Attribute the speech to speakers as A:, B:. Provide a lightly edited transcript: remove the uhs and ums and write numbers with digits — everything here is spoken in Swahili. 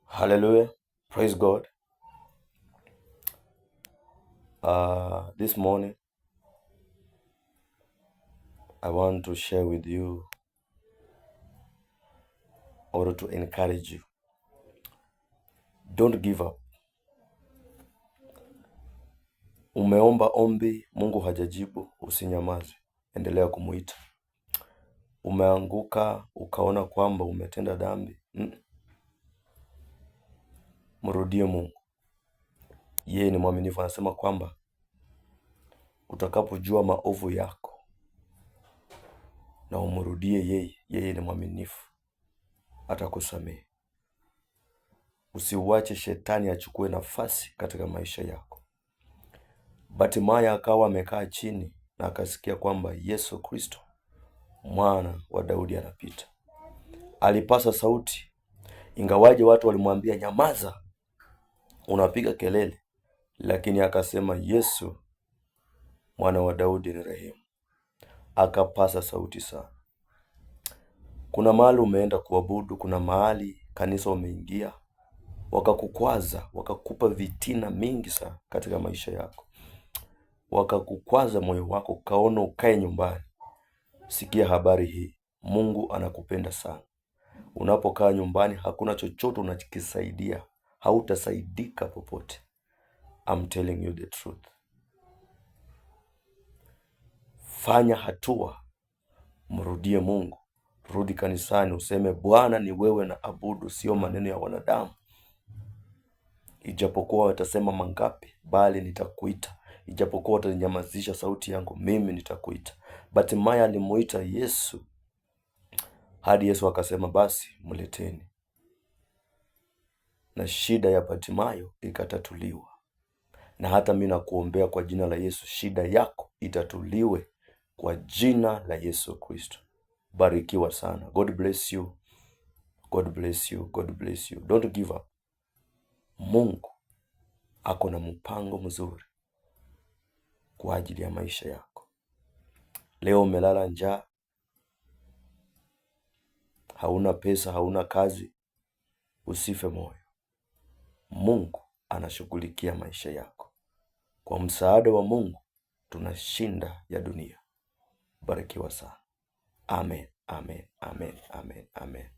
A: Hallelujah. Praise God. This morning, I want to share with you or to encourage you. Don't give up. Umeomba ombi, Mungu hajajibu, usinyamaze. Endelea kumuita. Umeanguka, ukaona kwamba umetenda dhambi. Mrudie Mungu. Yeye ni mwaminifu, anasema kwamba utakapojua maovu yako na umrudie yeye ni mwaminifu, atakusamehe. Usiuache shetani achukue nafasi katika maisha yako. Bartimayo akawa amekaa chini na akasikia kwamba Yesu Kristo mwana wa Daudi anapita. Alipasa sauti, ingawaje watu walimwambia nyamaza, unapiga kelele, lakini akasema Yesu mwana wa Daudi ni rehemu. Akapasa sauti sana. Kuna mahali umeenda kuabudu, kuna mahali kanisa umeingia, wakakukwaza, wakakupa vitina mingi sana katika maisha yako, wakakukwaza moyo wako, kaona ukae nyumbani. Sikia habari hii, Mungu anakupenda sana. Unapokaa nyumbani hakuna chochote unachokisaidia, hautasaidika popote. I'm telling you the truth. Fanya hatua, mrudie Mungu. Rudi kanisani, useme Bwana ni wewe na abudu, sio maneno ya wanadamu. Ijapokuwa watasema mangapi, bali nitakuita. Ijapokuwa watanyamazisha sauti yangu, mimi nitakuita. Bartimayo alimuita Yesu hadi Yesu akasema basi mleteni. Na shida ya Bartimayo ikatatuliwa. Na hata mimi nakuombea kwa jina la Yesu, shida yako itatuliwe kwa jina la Yesu Kristo. Barikiwa sana. God bless you. God bless you. God bless you. Don't give up. Mungu ako na mpango mzuri kwa ajili ya maisha yako. Leo umelala njaa, hauna pesa, hauna kazi, usife moyo. Mungu anashughulikia maisha yako. Kwa msaada wa Mungu tunashinda ya dunia. Barikiwa sana. Amen, amen, amen, amen, amen.